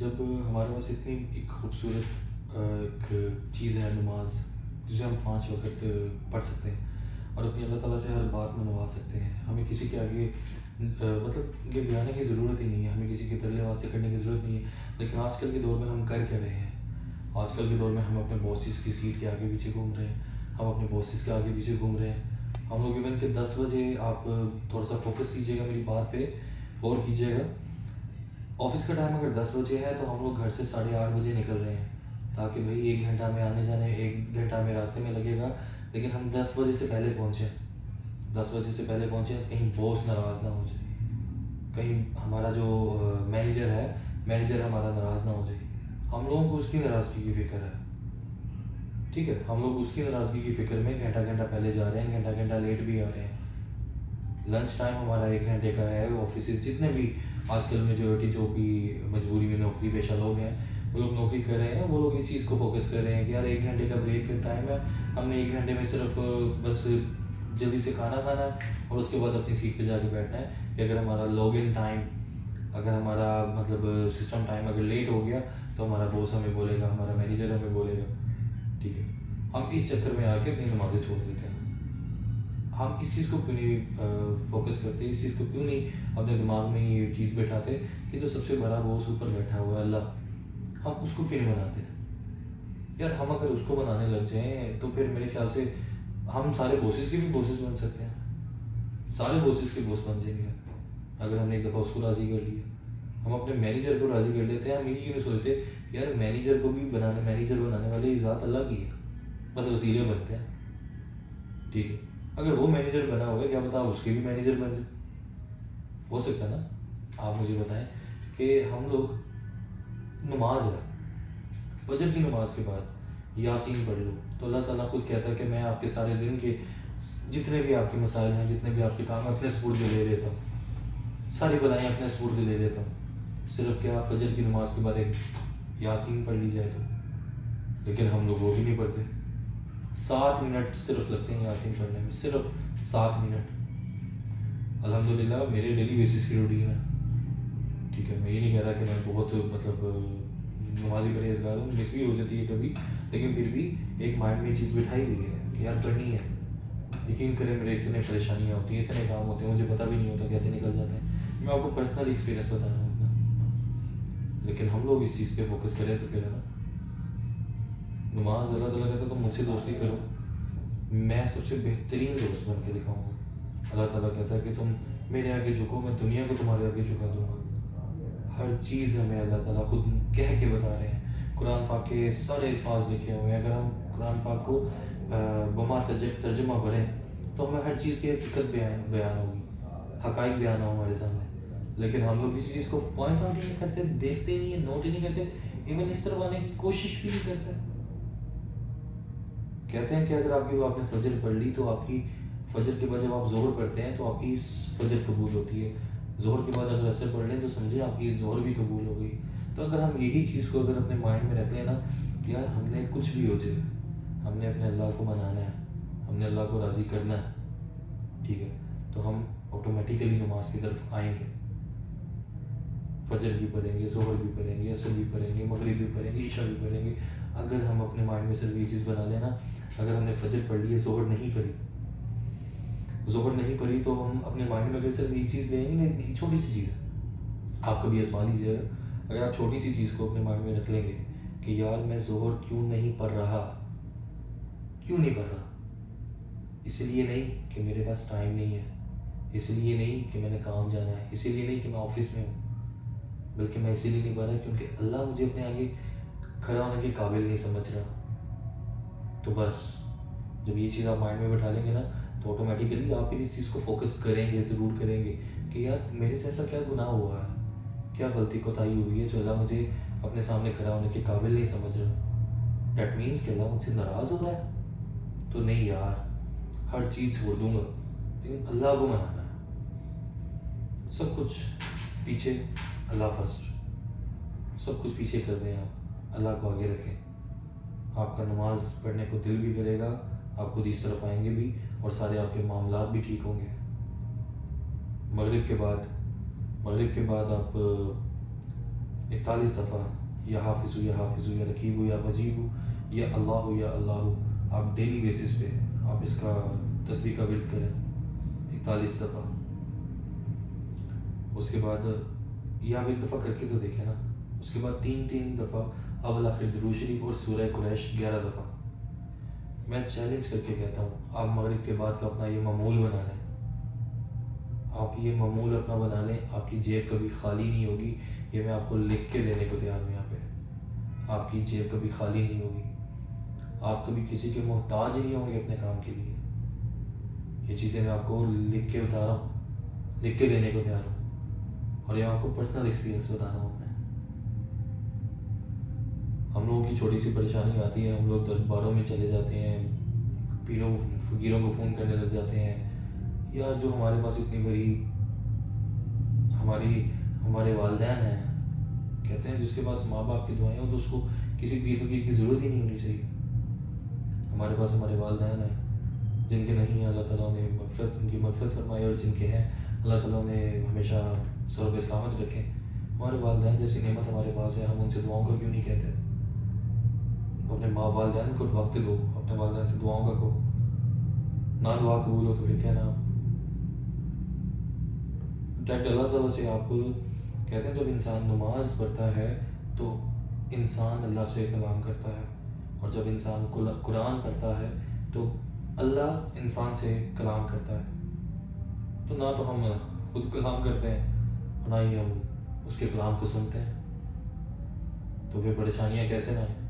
جب ہمارے پاس اتنی ایک خوبصورت ایک چیز ہے نماز، جسے ہم 5 وقت پڑھ سکتے ہیں اور اپنی اللہ تعالیٰ سے ہر بات منوا سکتے ہیں، ہمیں کسی کے آگے مطلب یہ گرانے کی ضرورت ہی نہیں ہے، ہمیں کسی کے ترلے واسطے کرنے کی ضرورت نہیں ہے۔ لیکن آج کل کے دور میں ہم کر کیا رہے ہیں؟ آج کل کے دور میں ہم اپنے باسز کی سیٹ کے آگے پیچھے گھوم رہے ہیں، ہم اپنے باسز کے آگے پیچھے گھوم رہے ہیں۔ ہم لوگ ایون کہ 10 بجے، آپ تھوڑا سا فوکس کیجیے گا میری بات پہ، غور کیجیے گا، آفس کا ٹائم اگر 10 بجے ہے تو ہم لوگ گھر سے 8:30 بجے نکل رہے ہیں تاکہ بھائی 1 گھنٹہ میں آنے جانے، 1 گھنٹہ میں راستے میں لگے گا، لیکن ہم 10 بجے سے پہلے پہنچیں، 10 بجے سے پہلے پہنچیں، کہیں باس ناراض نہ ہو جائے، کہیں ہمارا جو مینیجر ہمارا ناراض نہ ہو جائے۔ ہم لوگوں کو اس کی ناراضگی کی فکر ہے، ٹھیک ہے، ہم لوگ اس کی ناراضگی کی فکر میں گھنٹہ گھنٹہ پہلے جا رہے ہیں، گھنٹہ گھنٹہ لیٹ بھی آ رہے ہیں۔ لنچ ٹائم ہمارا 1 گھنٹے کا ہے، آفیسز جتنے بھی آج کل میجورٹی جو بھی مجبوری میں نوکری پیشہ لوگ ہیں، وہ لوگ نوکری کر رہے ہیں، وہ لوگ اس چیز کو فوکس کر رہے ہیں کہ یار 1 گھنٹے کا بریک کا ٹائم ہے، ہم نے 1 گھنٹے میں صرف بس جلدی سے کھانا کھانا ہے اور اس کے بعد اپنی سیٹ پہ جا کے بیٹھنا ہے کہ اگر ہمارا لاگ ان ٹائم، اگر ہمارا مطلب سسٹم ٹائم اگر لیٹ ہو گیا تو ہمارا باس ہمیں بولے گا، ہمارا مینیجر ہمیں بولے گا، ٹھیک ہے۔ ہم اس چکر میں آ کے اپنی نمازیں چھوڑ دیتے ہیں۔ ہم اس چیز کو کیوں نہیں فوکس کرتے، اس چیز کو کیوں نہیں اپنے دماغ میں یہ چیز بیٹھاتے کہ جو سب سے بڑا باس اوپر بیٹھا ہوا ہے اللہ، ہم اس کو کیوں نہیں بناتے؟ یار ہم اگر اس کو بنانے لگ جائیں تو پھر میرے خیال سے ہم سارے بوسز کے بھی بوسز بن سکتے ہیں، سارے بوسز کے بوس بن جائیں گے اگر ہم نے ایک دفعہ اس کو راضی کر لیا۔ ہم اپنے مینیجر کو راضی کر لیتے ہیں، ہم یہ کیوں نہیں سوچتے یار مینیجر کو بھی مینیجر بنانے والی ذات اللہ کی ہے، بس وسیلے بنتے ہیں، ٹھیک ہے۔ اگر وہ مینیجر بنا ہوا ہے، کیا پتا آپ اس کے بھی مینیجر بن جائیں، ہو سکتا ہے نا؟ آپ مجھے بتائیں کہ ہم لوگ نماز ہے، فجر کی نماز کے بعد یاسین پڑھ لو تو اللہ تعالیٰ خود کہتا ہے کہ میں آپ کے سارے دن کے جتنے بھی آپ کے مسائل ہیں، جتنے بھی آپ کے کام ہیں، اپنے سپرد لے لیتا ہوں، ساری بلائیں اپنے سپرد لے لیتا ہوں، صرف کیا فجر کی نماز کے بعد ایک یاسین پڑھ لی جائے تو۔ لیکن ہم لوگ وہ بھی نہیں پڑھتے، 7 منٹ صرف لگتے ہیں یاسین پڑھنے میں، صرف 7 منٹ۔ الحمدللہ میرے ڈیلی بیسس کی روٹین ہے، ٹھیک ہے، میں یہ نہیں کہہ رہا کہ میں بہت مطلب نمازی پرہیزگار ہوں، مس بھی ہو جاتی ہے کبھی، لیکن پھر بھی ایک مائنڈ میں یہ چیز بٹھائی ہوئی ہے کہ یار پڑھنی ہے۔ یقین کریں میرے اتنے پریشانیاں ہوتی ہیں، اتنے کام ہوتے ہیں، مجھے پتہ بھی نہیں ہوتا کیسے نکل جاتے ہیں، میں آپ کو پرسنل ایکسپیرینس بتا رہا ہوں اپنا۔ لیکن ہم لوگ اس چیز پہ فوکس کریں تو پھر ہے نا، نماز اللہ تعالیٰ کہتا ہے تم مجھ سے دوستی کرو، میں سب سے بہترین دوست بن کے دکھاؤں گا۔ اللہ تعالیٰ کہتا ہے کہ تم میرے آگے جھکو، میں دنیا کو تمہارے آگے جھکا دوں گا۔ ہر چیز ہمیں اللہ تعالیٰ خود کہہ کے بتا رہے ہیں، قرآن پاک کے سارے الفاظ لکھے ہوئے ہیں، اگر ہم قرآن پاک کو بما ترجمہ پڑھیں تو ہمیں ہر چیز کی حقیقت بیان ہوگی، حقائق بیان ہوں ہمارے سامنے۔ لیکن ہم لوگ کسی چیز کو پوائنٹ آؤٹ ہی نہیں کرتے، دیکھتے نہیں ہیں، نوٹ ہی نہیں کرتے، ایون اس طرف آنے کی کوشش بھی نہیں کرتے۔ کہتے ہیں کہ اگر آپ نے فجر پڑھ لی تو آپ کی فجر کے بعد جب آپ ظہر پڑھتے ہیں تو آپ کی فجر قبول ہوتی ہے، ظہر کے بعد اگر عصر پڑھ لیں تو سمجھیں آپ کی ظہر بھی قبول ہو گئی۔ تو اگر ہم یہی چیز کو اگر اپنے مائنڈ میں رکھ لیں نا کہ یار ہم نے کچھ بھی ہو جائے، ہم نے اپنے اللہ کو منانا ہے، ہم نے اللہ کو راضی کرنا ہے، ٹھیک ہے، تو ہم آٹومیٹیکلی نماز کی طرف آئیں گے، فجر بھی پڑھیں گے، ظہر بھی پڑھیں گے، عصر بھی پڑھیں گے، مغرب بھی پڑھیں گے، عشاء بھی پڑھیں گے۔ اگر ہم اپنے مائنڈ میں صرف یہ چیز بنا لینا، اگر ہم نے فجر پڑھ لی ہے، ظہر نہیں پڑھی تو ہم اپنے مائنڈ میں اگر صرف یہ چیز لیں گے، ایک چھوٹی سی چیز ہے، آپ کبھی آزما لیجیے گا، اگر آپ چھوٹی سی چیز کو اپنے مائنڈ میں رکھ لیں گے کہ یار میں ظہر کیوں نہیں پڑھ رہا، اس لیے نہیں کہ میرے پاس ٹائم نہیں ہے، اس لیے نہیں کہ میں نے کام جانا ہے، اسی لیے نہیں کہ میں آفس میں ہوں، بلکہ میں اسی لیے نہیں پڑھ رہا کیونکہ اللہ مجھے اپنے آگے کھڑا ہونے کے قابل نہیں سمجھ رہا۔ تو بس جب یہ چیز آپ مائنڈ میں بٹھا لیں گے نا تو آٹومیٹیکلی آپ پھر اس چیز کو فوکس کریں گے، ضرور کریں گے کہ یار میرے سے ایسا کیا گناہ ہوا ہے، کیا غلطی کوتاہی ہوئی ہے جو اللہ مجھے اپنے سامنے کھڑا ہونے کے قابل نہیں سمجھ رہا۔ دیٹ مینس کہ اللہ مجھ سے ناراض ہو رہا ہے؟ تو نہیں یار، ہر چیز چھوڑ دوں گا لیکن اللہ کو منانا ہے، سب کچھ پیچھے، اللہ فرسٹ، سب کچھ پیچھے کر دیں، آپ اللہ کو آگے رکھیں، آپ کا نماز پڑھنے کو دل بھی کرے گا، آپ خود اس طرف آئیں گے بھی اور سارے آپ کے معاملات بھی ٹھیک ہوں گے۔ مغرب کے بعد آپ 41 دفعہ یا حافظ یا حافظ یا رقیب یا مجیب یا اللہ آپ ڈیلی بیسس پہ آپ اس کا تسبیح کا ورد کریں 41 دفعہ. اس کے بعد یہ آپ ایک دفعہ کر کے تو دیکھیں نا. اس کے بعد 3 دفعہ اول آخر درود شریف اور سورہ قریش 11 دفعہ. میں چیلنج کر کے کہتا ہوں آپ مغرب کے بعد کا اپنا یہ معمول بنا لیں. آپ یہ معمول اپنا بنا لیں. آپ کی جیب کبھی خالی نہیں ہوگی. یہ میں آپ کو لکھ کے دینے کو تیار ہوں یہاں پہ. آپ کی جیب کبھی خالی نہیں ہوگی. آپ کبھی کسی کے محتاج نہیں ہوں گے اپنے کام کے لیے. یہ چیزیں میں آپ کو لکھ کے بتا رہا ہوں, لکھ کے دینے کو تیار ہوں. اور یہ آپ کو پرسنل ایکسپیرینس بتا رہا ہوں میں. ہم لوگوں کی چھوٹی سی پریشانی آتی ہے, ہم لوگ درباروں میں چلے جاتے ہیں, پیروں فقیروں کو فون کرنے لگ جاتے ہیں, یا جو ہمارے پاس اتنی بڑی ہمارے والدین ہیں, کہتے ہیں جس کے پاس ماں باپ کی دعائیں ہوں تو اس کو کسی پیر فقیر کی ضرورت ہی نہیں ہونی چاہیے. ہمارے پاس ہمارے والدین ہیں جن کے نہیں ہیں, اللہ تعالیٰ نے ان کی مغفرت فرمائے, اور جن کے ہیں اللہ تعالیٰ نے ہمیشہ سرب سلامت رکھیں. ہمارے والدین جیسی نعمت ہمارے پاس ہے, ہم ان سے دعاؤں کا کیوں نہیں کہتے؟ اپنے ماں والدین کو وقت دو, اپنے والدین سے دعاؤں کا کہو. نہ دعا قبول ہو تو پھر کہنا. ڈائریکٹ اللہ تعالیٰ سے آپ کہتے ہیں جب انسان نماز پڑھتا ہے تو انسان اللہ سے کلام کرتا ہے, اور جب انسان قرآن پڑھتا ہے تو اللہ انسان سے کلام کرتا ہے. تو نہ تو ہم خود کلام کرتے ہیں اور نہ ہی ہم اس کے کلام کو سنتے ہیں, تو پھر پریشانیاں کیسے نہ آئیں.